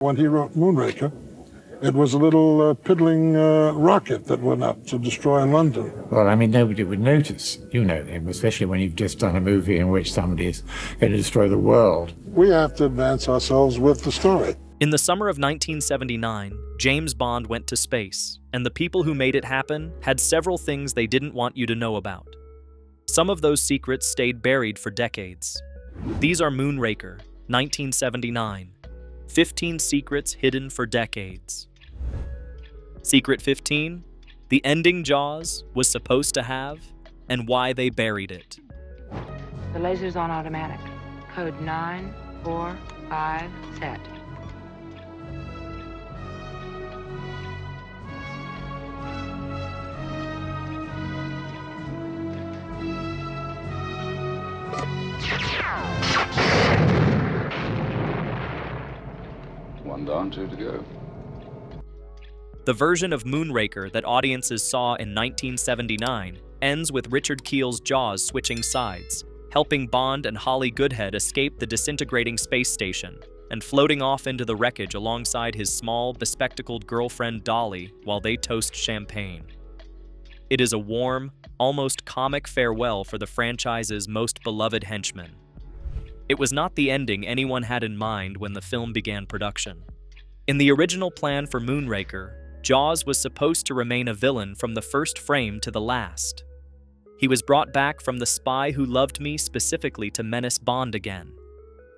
When he wrote Moonraker, it was a little piddling rocket that went up to destroy London. Well, I mean, nobody would notice, you know, especially when you've just done a movie in which somebody is going to destroy the world. We have to advance ourselves with the story. In the summer of 1979, James Bond went to space, and the people who made it happen had several things they didn't want you to know about. Some of those secrets stayed buried for decades. These are Moonraker, 1979. 15 secrets hidden for decades. Secret 15, the ending Jaws was supposed to have, and why they buried it. The laser's on automatic. Code 945 set. One down, two to go. The version of Moonraker that audiences saw in 1979 ends with Richard Keel's Jaws switching sides, helping Bond and Holly Goodhead escape the disintegrating space station and floating off into the wreckage alongside his small, bespectacled girlfriend Dolly while they toast champagne. It is a warm, almost comic farewell for the franchise's most beloved henchman. It was not the ending anyone had in mind when the film began production. In the original plan for Moonraker, Jaws was supposed to remain a villain from the first frame to the last. He was brought back from The Spy Who Loved Me specifically to menace Bond again.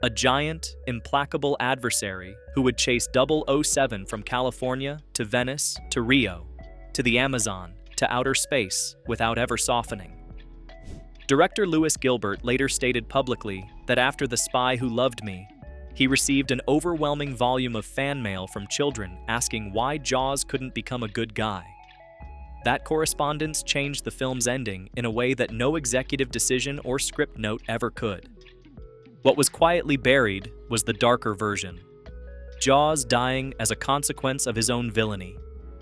A giant, implacable adversary who would chase 007 from California to Venice to Rio, to the Amazon, to outer space without ever softening. Director Lewis Gilbert later stated publicly that after The Spy Who Loved Me, he received an overwhelming volume of fan mail from children asking why Jaws couldn't become a good guy. That correspondence changed the film's ending in a way that no executive decision or script note ever could. What was quietly buried was the darker version. Jaws dying as a consequence of his own villainy,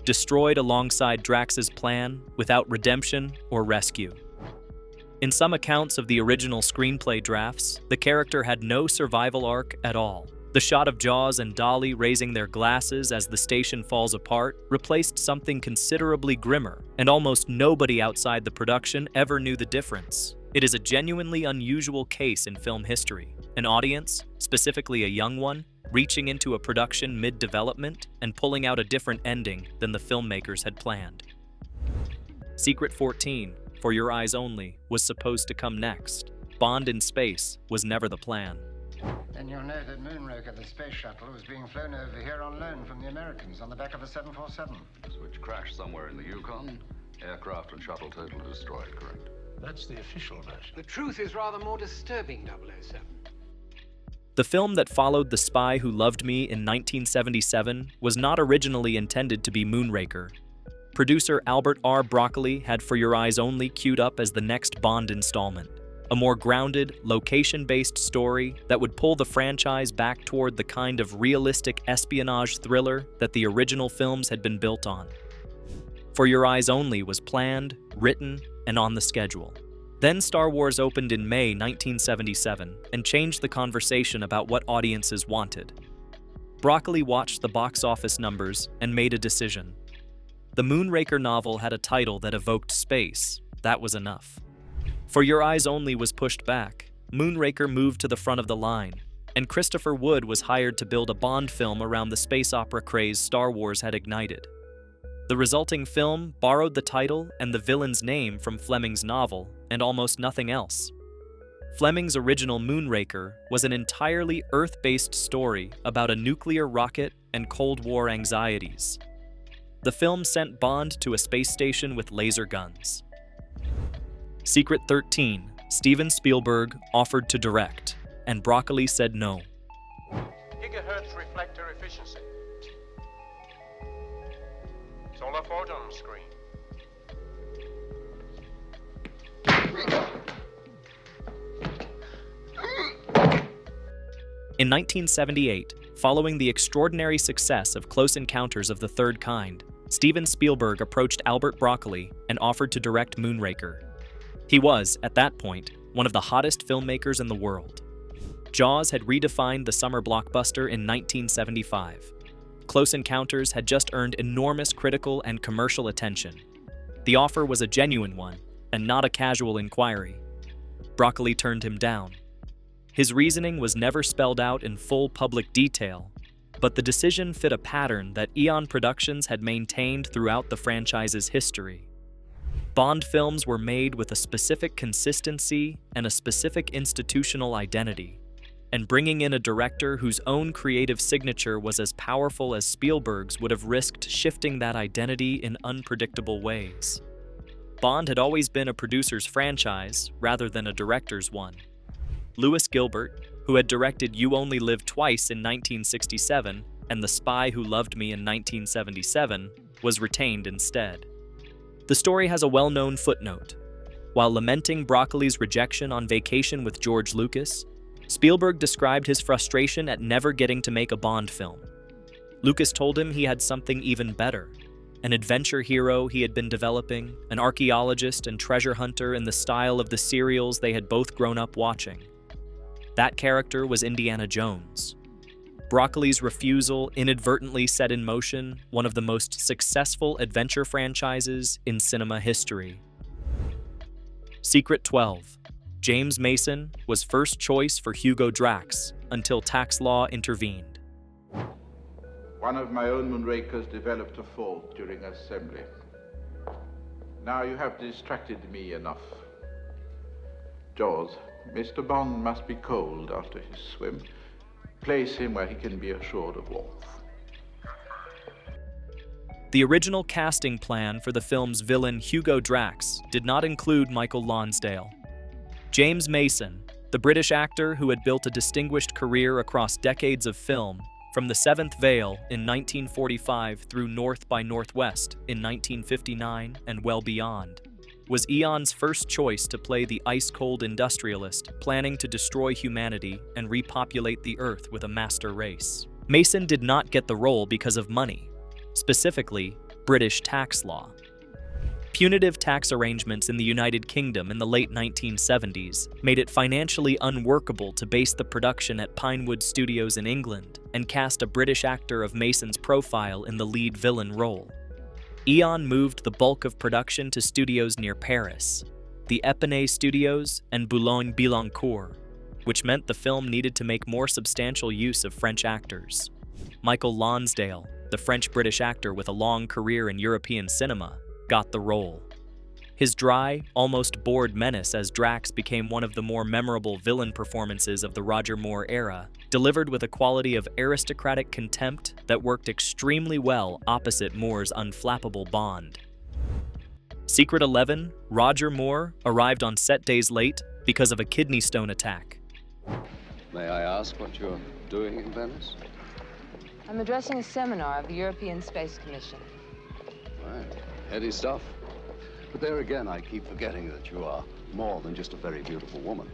destroyed alongside Drax's plan without redemption or rescue. In some accounts of the original screenplay drafts, the character had no survival arc at all. The shot of Jaws and Dolly raising their glasses as the station falls apart replaced something considerably grimmer, and almost nobody outside the production ever knew the difference. It is a genuinely unusual case in film history. An audience, specifically a young one, reaching into a production mid-development and pulling out a different ending than the filmmakers had planned. Secret 14, For Your Eyes Only, was supposed to come next. Bond in space was never the plan. Then you'll know that Moonraker, the space shuttle, was being flown over here on loan from the Americans on the back of a 747. Which crashed somewhere in the Yukon. Aircraft and shuttle totally destroyed, correct? That's the official version. The truth is rather more disturbing, 007. The film that followed The Spy Who Loved Me in 1977 was not originally intended to be Moonraker. Producer Albert R. Broccoli had For Your Eyes Only queued up as the next Bond installment, a more grounded, location-based story that would pull the franchise back toward the kind of realistic espionage thriller that the original films had been built on. For Your Eyes Only was planned, written, and on the schedule. Then Star Wars opened in May 1977 and changed the conversation about what audiences wanted. Broccoli watched the box office numbers and made a decision. The Moonraker novel had a title that evoked space. That was enough. For Your Eyes Only was pushed back. Moonraker moved to the front of the line, and Christopher Wood was hired to build a Bond film around the space opera craze Star Wars had ignited. The resulting film borrowed the title and the villain's name from Fleming's novel, and almost nothing else. Fleming's original Moonraker was an entirely Earth-based story about a nuclear rocket and Cold War anxieties. The film sent Bond to a space station with laser guns. Secret 13, Steven Spielberg offered to direct, and Broccoli said no. Gigahertz reflector efficiency. Solar photon screen. In 1978, following the extraordinary success of Close Encounters of the Third Kind, Steven Spielberg approached Albert Broccoli and offered to direct Moonraker. He was, at that point, one of the hottest filmmakers in the world. Jaws had redefined the summer blockbuster in 1975. Close Encounters had just earned enormous critical and commercial attention. The offer was a genuine one, and not a casual inquiry. Broccoli turned him down. His reasoning was never spelled out in full public detail, but the decision fit a pattern that Eon Productions had maintained throughout the franchise's history. Bond films were made with a specific consistency and a specific institutional identity, and bringing in a director whose own creative signature was as powerful as Spielberg's would have risked shifting that identity in unpredictable ways. Bond had always been a producer's franchise rather than a director's one. Lewis Gilbert, who had directed You Only Live Twice in 1967 and The Spy Who Loved Me in 1977, was retained instead. The story has a well-known footnote. While lamenting Broccoli's rejection on Vacation with George Lucas, Spielberg described his frustration at never getting to make a Bond film. Lucas told him he had something even better, an adventure hero he had been developing, an archaeologist and treasure hunter in the style of the serials they had both grown up watching. That character was Indiana Jones. Broccoli's refusal inadvertently set in motion one of the most successful adventure franchises in cinema history. Secret 12. James Mason was first choice for Hugo Drax until tax law intervened. One of my own Moonrakers developed a fault during assembly. Now you have distracted me enough. Jaws, Mr. Bond must be cold after his swim. Place him where he can be assured of warmth. The original casting plan for the film's villain Hugo Drax did not include Michael Lonsdale. James Mason, the British actor who had built a distinguished career across decades of film, from The Seventh Veil in 1945 through North by Northwest in 1959 and well beyond, was Eon's first choice to play the ice-cold industrialist planning to destroy humanity and repopulate the Earth with a master race. Mason did not get the role because of money, specifically British tax law. Punitive tax arrangements in the United Kingdom in the late 1970s made it financially unworkable to base the production at Pinewood Studios in England and cast a British actor of Mason's profile in the lead villain role. Eon moved the bulk of production to studios near Paris, the Epinay Studios and Boulogne-Billancourt, which meant the film needed to make more substantial use of French actors. Michael Lonsdale, the French-British actor with a long career in European cinema, got the role. His dry, almost bored menace as Drax became one of the more memorable villain performances of the Roger Moore era, delivered with a quality of aristocratic contempt that worked extremely well opposite Moore's unflappable Bond. Secret 11, Roger Moore arrived on set days late because of a kidney stone attack. May I ask what you're doing in Venice? I'm addressing a seminar of the European Space Commission. Right. Heady stuff. But there again, I keep forgetting that you are more than just a very beautiful woman.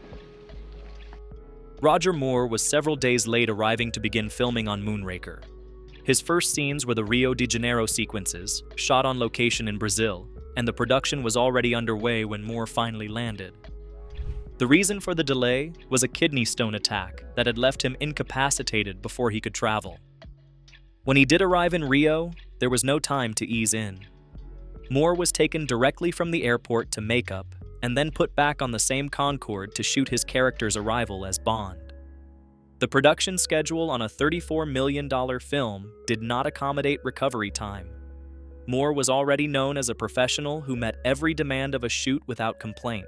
Roger Moore was several days late arriving to begin filming on Moonraker. His first scenes were the Rio de Janeiro sequences, shot on location in Brazil, and the production was already underway when Moore finally landed. The reason for the delay was a kidney stone attack that had left him incapacitated before he could travel. When he did arrive in Rio, there was no time to ease in. Moore was taken directly from the airport to makeup and then put back on the same Concorde to shoot his character's arrival as Bond. The production schedule on a $34 million film did not accommodate recovery time. Moore was already known as a professional who met every demand of a shoot without complaint,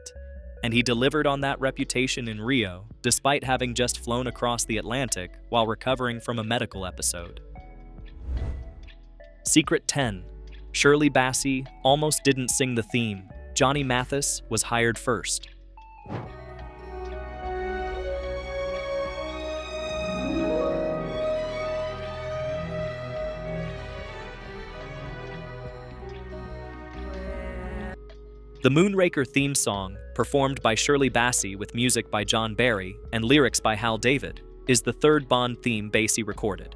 and he delivered on that reputation in Rio despite having just flown across the Atlantic while recovering from a medical episode. Secret 10. Shirley Bassey almost didn't sing the theme. Johnny Mathis was hired first. The Moonraker theme song, performed by Shirley Bassey with music by John Barry and lyrics by Hal David, is the third Bond theme Bassey recorded,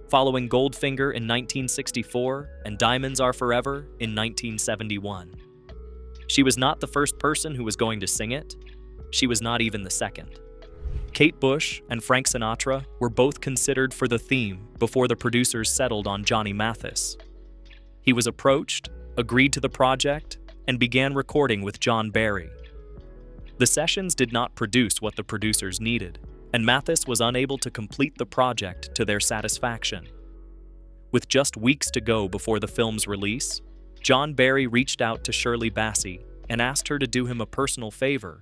following Goldfinger in 1964 and Diamonds Are Forever in 1971. She was not the first person who was going to sing it. She was not even the second. Kate Bush and Frank Sinatra were both considered for the theme before the producers settled on Johnny Mathis. He was approached, agreed to the project, and began recording with John Barry. The sessions did not produce what the producers needed, and Mathis was unable to complete the project to their satisfaction. With just weeks to go before the film's release, John Barry reached out to Shirley Bassey and asked her to do him a personal favor.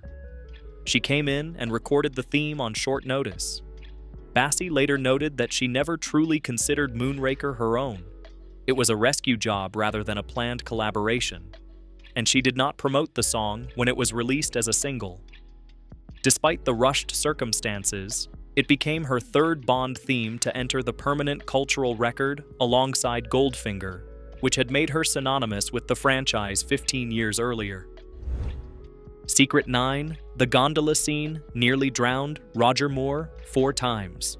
She came in and recorded the theme on short notice. Bassey later noted that she never truly considered Moonraker her own. It was a rescue job rather than a planned collaboration, and she did not promote the song when it was released as a single. Despite the rushed circumstances, it became her third Bond theme to enter the permanent cultural record alongside Goldfinger, which had made her synonymous with the franchise 15 years earlier. Secret 9, the gondola scene nearly drowned Roger Moore 4 times.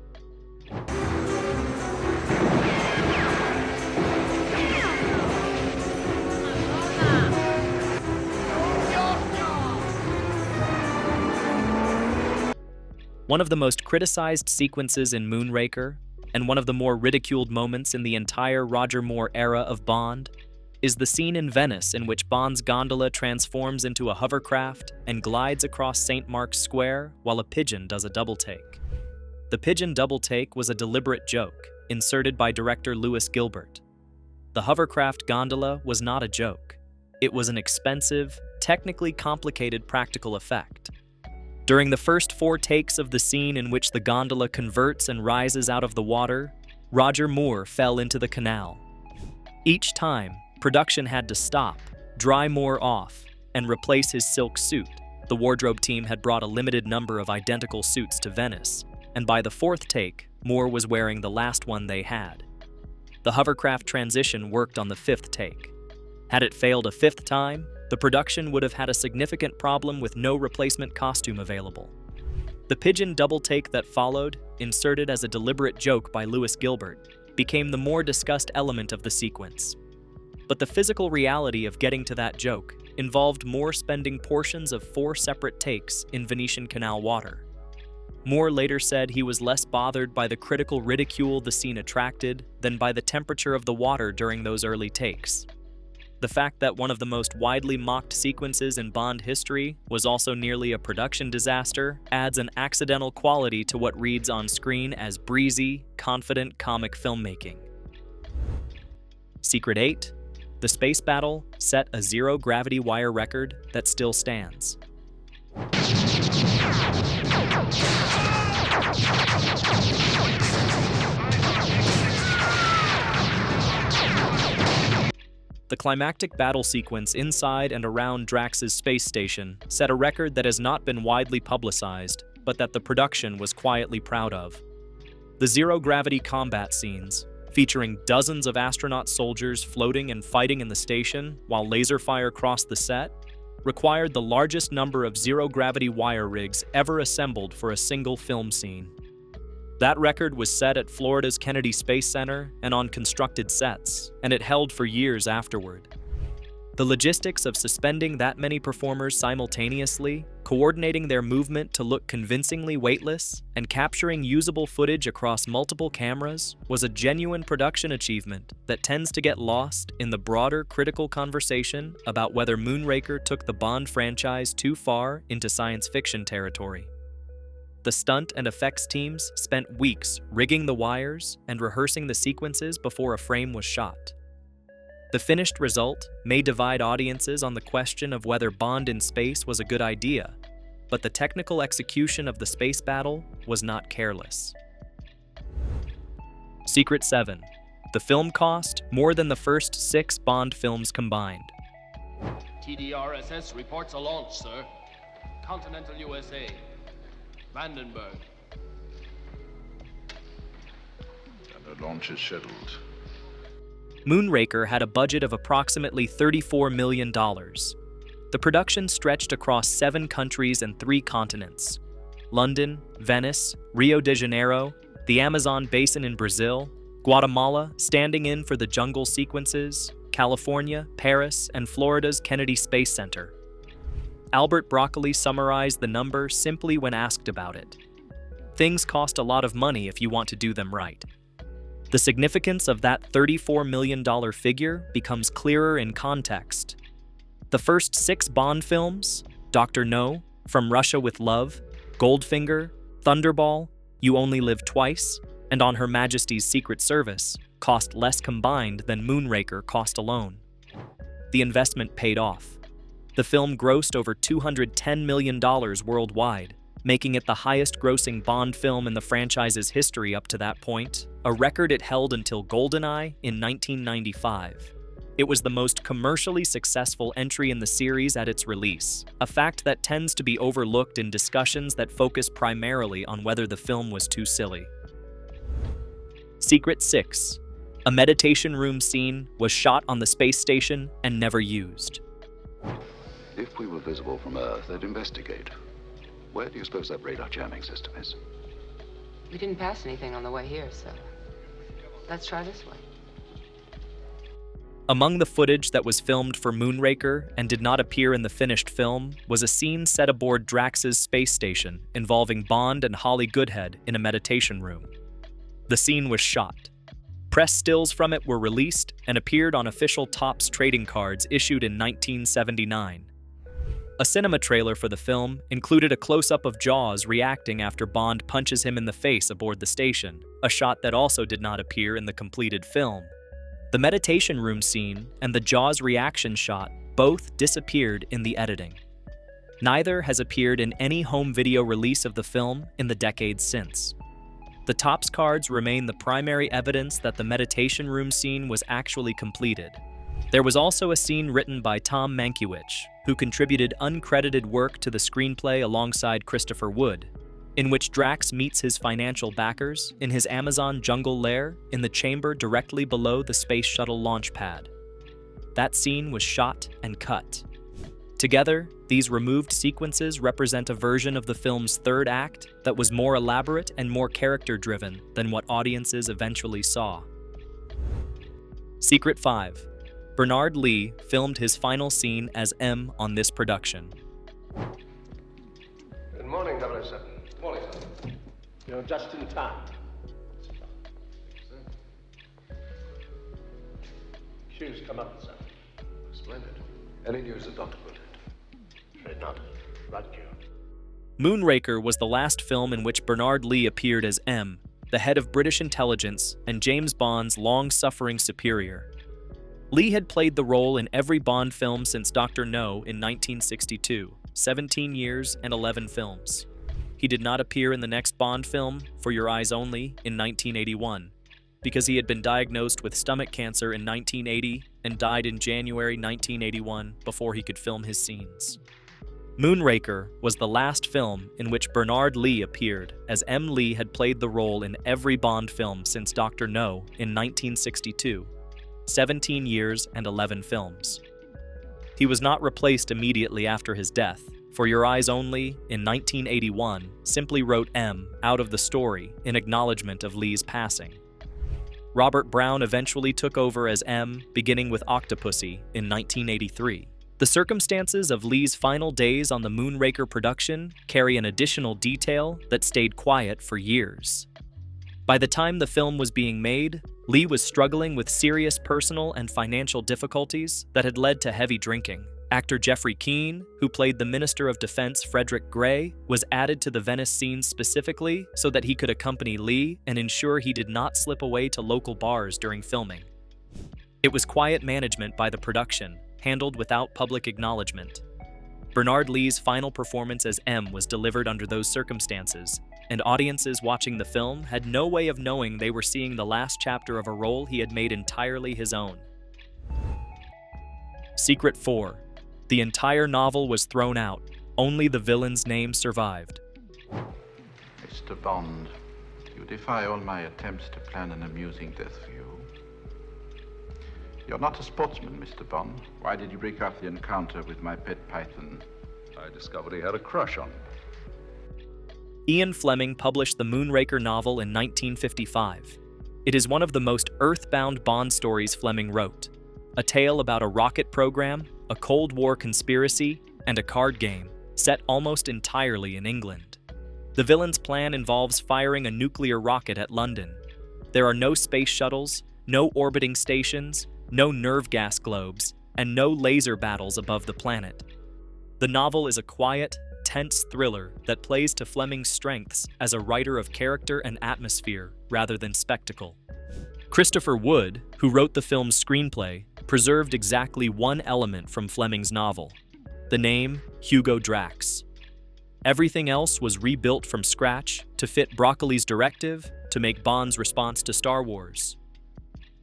One of the most criticized sequences in Moonraker, and one of the more ridiculed moments in the entire Roger Moore era of Bond, is the scene in Venice in which Bond's gondola transforms into a hovercraft and glides across St. Mark's Square while a pigeon does a double-take. The pigeon double-take was a deliberate joke, inserted by director Lewis Gilbert. The hovercraft gondola was not a joke. It was an expensive, technically complicated practical effect. During the first 4 takes of the scene in which the gondola converts and rises out of the water, Roger Moore fell into the canal. Each time, production had to stop, dry Moore off, and replace his silk suit. The wardrobe team had brought a limited number of identical suits to Venice, and by the 4th take, Moore was wearing the last one they had. The hovercraft transition worked on the 5th take. Had it failed a 5th time, the production would have had a significant problem with no replacement costume available. The pigeon double take that followed, inserted as a deliberate joke by Lewis Gilbert, became the more discussed element of the sequence. But the physical reality of getting to that joke involved Moore spending portions of 4 separate takes in Venetian Canal water. Moore later said he was less bothered by the critical ridicule the scene attracted than by the temperature of the water during those early takes. The fact that one of the most widely mocked sequences in Bond history was also nearly a production disaster adds an accidental quality to what reads on screen as breezy, confident comic filmmaking. Secret 8. The space battle set a zero-gravity wire record that still stands. The climactic battle sequence inside and around Drax's space station set a record that has not been widely publicized, but that the production was quietly proud of. The zero-gravity combat scenes, featuring dozens of astronaut soldiers floating and fighting in the station while laser fire crossed the set, required the largest number of zero-gravity wire rigs ever assembled for a single film scene. That record was set at Florida's Kennedy Space Center and on constructed sets, and it held for years afterward. The logistics of suspending that many performers simultaneously, coordinating their movement to look convincingly weightless, and capturing usable footage across multiple cameras was a genuine production achievement that tends to get lost in the broader critical conversation about whether Moonraker took the Bond franchise too far into science fiction territory. The stunt and effects teams spent weeks rigging the wires and rehearsing the sequences before a frame was shot. The finished result may divide audiences on the question of whether Bond in space was a good idea, but the technical execution of the space battle was not careless. Secret 7. The film cost more than the first 6 Bond films combined. TDRSS reports a launch, sir. Continental USA. Vandenberg. And the launch is scheduled. Moonraker had a budget of approximately $34 million. The production stretched across 7 countries and 3 continents: London, Venice, Rio de Janeiro, the Amazon basin in Brazil, Guatemala, standing in for the jungle sequences, California, Paris, and Florida's Kennedy Space Center. Albert Broccoli summarized the number simply when asked about it. Things cost a lot of money if you want to do them right. The significance of that $34 million figure becomes clearer in context. The first 6 Bond films, Dr. No, From Russia with Love, Goldfinger, Thunderball, You Only Live Twice, and On Her Majesty's Secret Service, cost less combined than Moonraker cost alone. The investment paid off. The film grossed over $210 million worldwide, making it the highest-grossing Bond film in the franchise's history up to that point, a record it held until GoldenEye in 1995. It was the most commercially successful entry in the series at its release, a fact that tends to be overlooked in discussions that focus primarily on whether the film was too silly. Secret 6. A meditation room scene was shot on the space station and never used. If we were visible from Earth, they'd investigate. Where do you suppose that radar jamming system is? We didn't pass anything on the way here, so let's try this way. Among the footage that was filmed for Moonraker and did not appear in the finished film was a scene set aboard Drax's space station involving Bond and Holly Goodhead in a meditation room. The scene was shot. Press stills from it were released and appeared on official Topps trading cards issued in 1979. A cinema trailer for the film included a close-up of Jaws reacting after Bond punches him in the face aboard the station, a shot that also did not appear in the completed film. The meditation room scene and the Jaws reaction shot both disappeared in the editing. Neither has appeared in any home video release of the film in the decades since. The Topps cards remain the primary evidence that the meditation room scene was actually completed. There was also a scene written by Tom Mankiewicz, who contributed uncredited work to the screenplay alongside Christopher Wood, in which Drax meets his financial backers in his Amazon jungle lair in the chamber directly below the Space Shuttle launch pad. That scene was shot and cut. Together, these removed sequences represent a version of the film's third act that was more elaborate and more character-driven than what audiences eventually saw. Secret 5. Bernard Lee filmed his final scene as M on this production. Good morning, 007. Good morning, sir. You're just in time. Shoes come up, sir. Splendid. Any news of Dr. Goodhead? Afraid not. Right, you. Moonraker was the last film in which Bernard Lee appeared as M, the head of British intelligence and James Bond's long-suffering superior. Lee had played the role in every Bond film since Dr. No in 1962, 17 years and 11 films. He did not appear in the next Bond film, For Your Eyes Only, in 1981, because he had been diagnosed with stomach cancer in 1980 and died in January 1981 before he could film his scenes. Moonraker was the last film in which Bernard Lee appeared, as M. Lee had played the role in every Bond film since Dr. No in 1962, 17 years and 11 films. He was not replaced immediately after his death. For Your Eyes Only, in 1981, simply wrote M out of the story in acknowledgement of Lee's passing. Robert Brown eventually took over as M, beginning with Octopussy in 1983. The circumstances of Lee's final days on the Moonraker production carry an additional detail that stayed quiet for years. By the time the film was being made, Lee was struggling with serious personal and financial difficulties that had led to heavy drinking. Actor Jeffrey Keane, who played the Minister of Defense Frederick Gray, was added to the Venice scenes specifically so that he could accompany Lee and ensure he did not slip away to local bars during filming. It was quiet management by the production, handled without public acknowledgement. Bernard Lee's final performance as M was delivered under those circumstances, and audiences watching the film had no way of knowing they were seeing the last chapter of a role he had made entirely his own. Secret 4. The entire novel was thrown out. Only the villain's name survived. Mr. Bond, you defy all my attempts to plan an amusing death for you. You're not a sportsman, Mr. Bond. Why did you break off the encounter with my pet python? I discovered he had a crush on him. Ian Fleming published the Moonraker novel in 1955. It is one of the most earthbound Bond stories Fleming wrote. A tale about a rocket program, a Cold War conspiracy, and a card game, set almost entirely in England. The villain's plan involves firing a nuclear rocket at London. There are no space shuttles, no orbiting stations, no nerve gas globes, and no laser battles above the planet. The novel is a quiet, tense thriller that plays to Fleming's strengths as a writer of character and atmosphere rather than spectacle. Christopher Wood, who wrote the film's screenplay, preserved exactly one element from Fleming's novel: the name Hugo Drax. Everything else was rebuilt from scratch to fit Broccoli's directive to make Bond's response to Star Wars.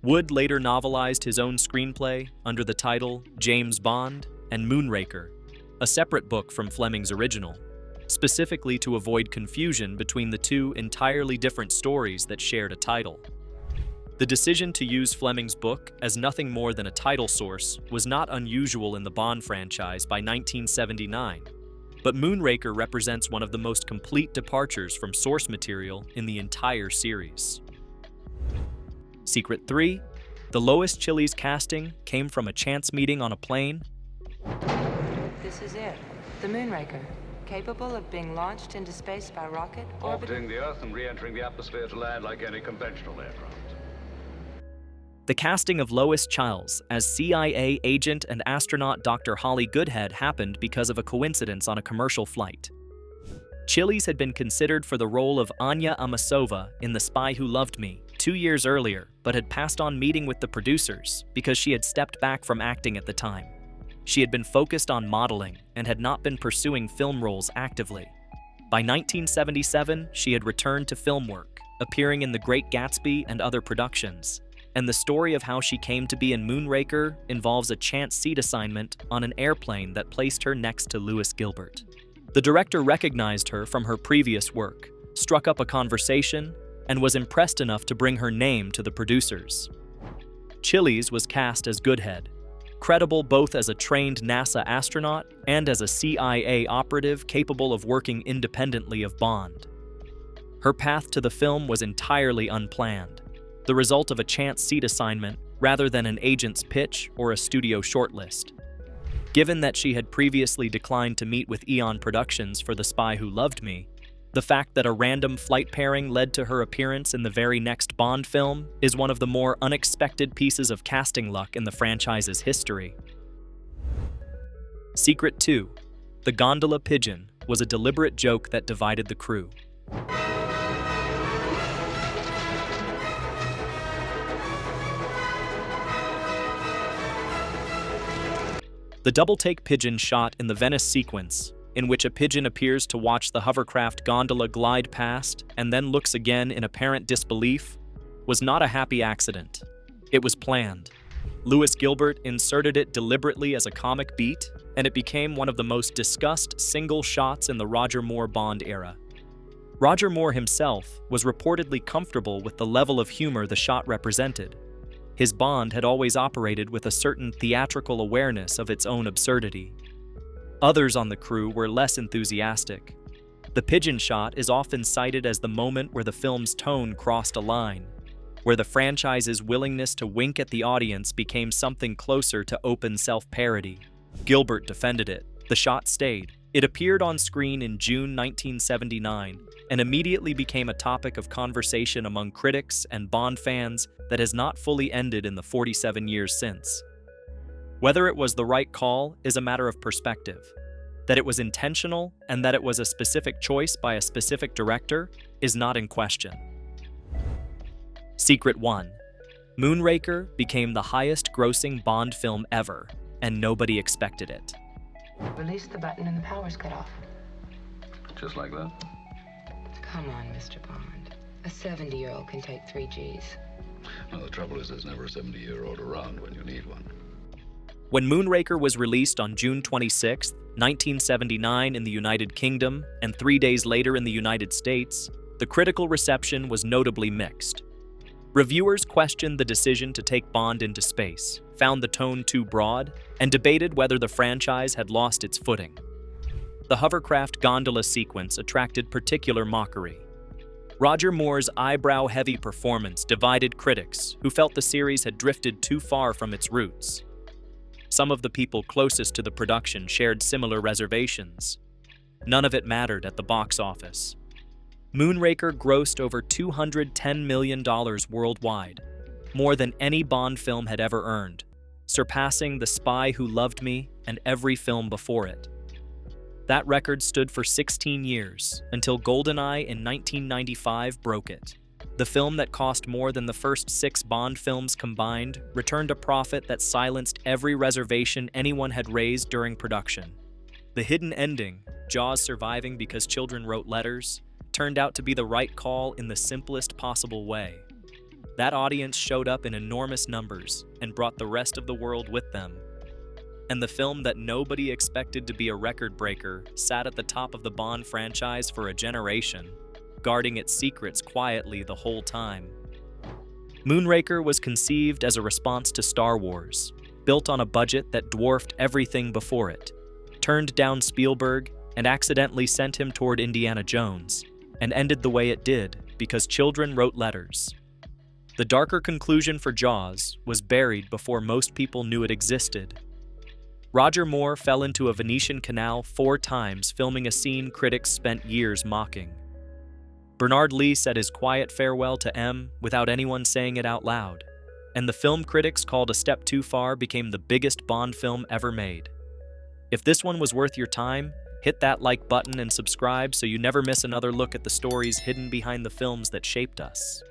Wood later novelized his own screenplay under the title James Bond and Moonraker, a separate book from Fleming's original, specifically to avoid confusion between the two entirely different stories that shared a title. The decision to use Fleming's book as nothing more than a title source was not unusual in the Bond franchise by 1979, but Moonraker represents one of the most complete departures from source material in the entire series. Secret 3. The Lois Chiles casting came from a chance meeting on a plane. This is it. The Moonraker. Capable of being launched into space by rocket, Orbiting the Earth and re-entering the atmosphere to land like any conventional aircraft. The casting of Lois Chiles as CIA agent and astronaut Dr. Holly Goodhead happened because of a coincidence on a commercial flight. Chiles had been considered for the role of Anya Amasova in The Spy Who Loved Me 2 years earlier, but had passed on meeting with the producers because she had stepped back from acting at the time. She had been focused on modeling and had not been pursuing film roles actively. By 1977, she had returned to film work, appearing in The Great Gatsby and other productions. And the story of how she came to be in Moonraker involves a chance seat assignment on an airplane that placed her next to Lewis Gilbert. The director recognized her from her previous work, struck up a conversation, and was impressed enough to bring her name to the producers. Chiles was cast as Goodhead, credible both as a trained NASA astronaut and as a CIA operative capable of working independently of Bond. Her path to the film was entirely unplanned, the result of a chance seat assignment rather than an agent's pitch or a studio shortlist. Given that she had previously declined to meet with Eon Productions for The Spy Who Loved Me, the fact that a random flight pairing led to her appearance in the very next Bond film is one of the more unexpected pieces of casting luck in the franchise's history. Secret 2. The gondola pigeon was a deliberate joke that divided the crew. The double-take pigeon shot in the Venice sequence, in which a pigeon appears to watch the hovercraft gondola glide past and then looks again in apparent disbelief, was not a happy accident. It was planned. Lewis Gilbert inserted it deliberately as a comic beat, and it became one of the most discussed single shots in the Roger Moore Bond era. Roger Moore himself was reportedly comfortable with the level of humor the shot represented. His Bond had always operated with a certain theatrical awareness of its own absurdity. Others on the crew were less enthusiastic. The pigeon shot is often cited as the moment where the film's tone crossed a line, where the franchise's willingness to wink at the audience became something closer to open self-parody. Gilbert defended it. The shot stayed. It appeared on screen in June 1979 and immediately became a topic of conversation among critics and Bond fans that has not fully ended in the 47 years since. Whether it was the right call is a matter of perspective. That it was intentional and that it was a specific choice by a specific director is not in question. Secret 1. Moonraker became the highest-grossing Bond film ever, and nobody expected it. Release the button and the power's cut off. Just like that? Come on, Mr. Bond. A 70-year-old can take 3 Gs. Well, the trouble is there's never a 70-year-old around when you need one. When Moonraker was released on June 26, 1979 in the United Kingdom and 3 days later in the United States, the critical reception was notably mixed. Reviewers questioned the decision to take Bond into space, found the tone too broad, and debated whether the franchise had lost its footing. The hovercraft gondola sequence attracted particular mockery. Roger Moore's eyebrow-heavy performance divided critics who felt the series had drifted too far from its roots. Some of the people closest to the production shared similar reservations. None of it mattered at the box office. Moonraker grossed over $210 million worldwide, more than any Bond film had ever earned, surpassing The Spy Who Loved Me and every film before it. That record stood for 16 years, until GoldenEye in 1995 broke it. The film that cost more than the first 6 Bond films combined returned a profit that silenced every reservation anyone had raised during production. The hidden ending, Jaws surviving because children wrote letters, turned out to be the right call in the simplest possible way. That audience showed up in enormous numbers and brought the rest of the world with them. And the film that nobody expected to be a record breaker sat at the top of the Bond franchise for a generation, guarding its secrets quietly the whole time. Moonraker was conceived as a response to Star Wars, built on a budget that dwarfed everything before it, turned down Spielberg and accidentally sent him toward Indiana Jones, and ended the way it did because children wrote letters. The darker conclusion for Jaws was buried before most people knew it existed. Roger Moore fell into a Venetian canal 4 times filming a scene critics spent years mocking. Bernard Lee said his quiet farewell to M without anyone saying it out loud, and the film critics called A Step Too Far became the biggest Bond film ever made. If this one was worth your time, hit that like button and subscribe so you never miss another look at the stories hidden behind the films that shaped us.